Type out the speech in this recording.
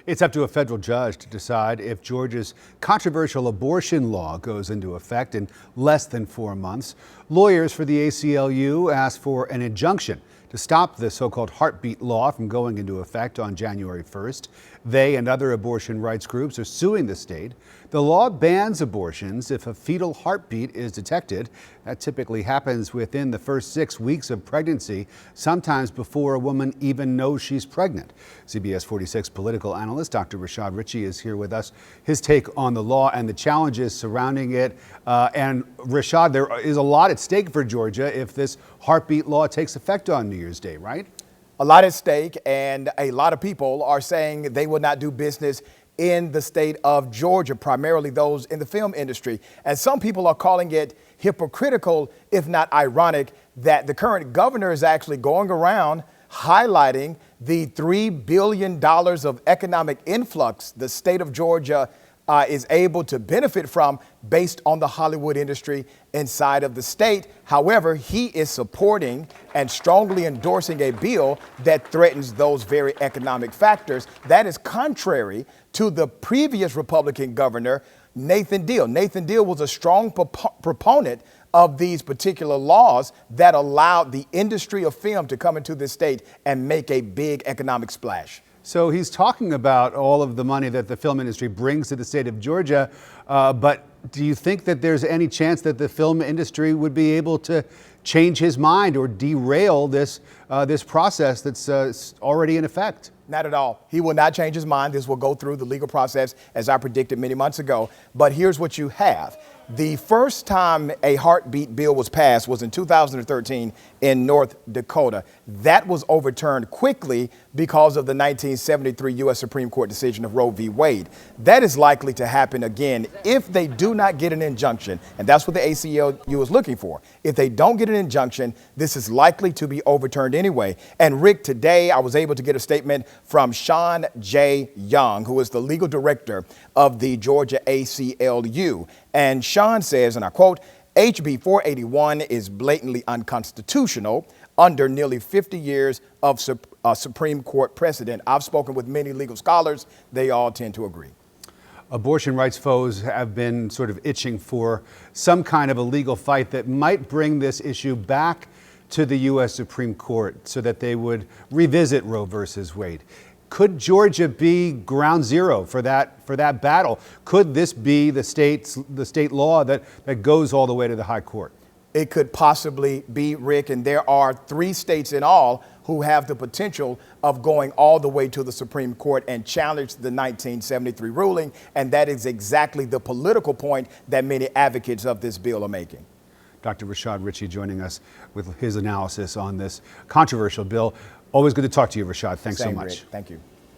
It's up to a federal judge to decide if Georgia's controversial abortion law goes into effect in less than 4 months. Lawyers for the ACLU asked for an injunction to stop the so-called Hearbeat law from going into effect on January 1st. They and other abortion rights groups are suing the state. The law bans abortions if a fetal heartbeat is detected. That typically happens within the first 6 weeks of pregnancy, sometimes before a woman even knows she's pregnant. CBS 46 political analyst Dr. Rashad Richey is here with us. His take on the law and the challenges surrounding it. And Rashad, there is a lot at stake for Georgia if this Heartbeat law takes effect on New Year's Day, right? A lot at stake, and a lot of people are saying they will not do business in the state of Georgia, primarily those in the film industry. And some people are calling it hypocritical, if not ironic, that the current governor is actually going around highlighting the $3 billion of economic influx the state of Georgia is able to benefit from based on the Hollywood industry inside of the state. However, he is supporting and strongly endorsing a bill that threatens those very economic factors. That is contrary to the previous Republican governor, Nathan Deal. Nathan Deal was a strong proponent of these particular laws that allowed the industry of film to come into this state and make a big economic splash. So he's talking about all of the money that the film industry brings to the state of Georgia, but do you think that there's any chance that the film industry would be able to change his mind or derail this process that's already in effect? Not at all. He will not change his mind. This will go through the legal process, as I predicted many months ago. But here's what you have. The first time a Heartbeat bill was passed was in 2013 in North Dakota. That was overturned quickly because of the 1973 U.S. Supreme Court decision of Roe v. Wade. That is likely to happen again if they do not get an injunction, and that's what the ACLU is looking for. If they don't get an injunction, this is likely to be overturned anyway. And Rick, today I was able to get a statement from Sean J. Young, who is the legal director of the Georgia ACLU. And Sean says, and I quote, HB 481 is blatantly unconstitutional under nearly 50 years of Supreme Court precedent. I've spoken with many legal scholars. They all tend to agree. Abortion rights foes have been sort of itching for some kind of a legal fight that might bring this issue back to the U.S. Supreme Court so that they would revisit Roe versus Wade. Could Georgia be ground zero for that battle? Could this be the state law that goes all the way to the high court? It could possibly be, Rick, and there are 3 states in all who have the potential of going all the way to the Supreme Court and challenge the 1973 ruling, and that is exactly the political point that many advocates of this bill are making. Dr. Rashad Richey joining us with his analysis on this controversial bill. Always good to talk to you, Rashad. Thanks so much. Rick. Thank you.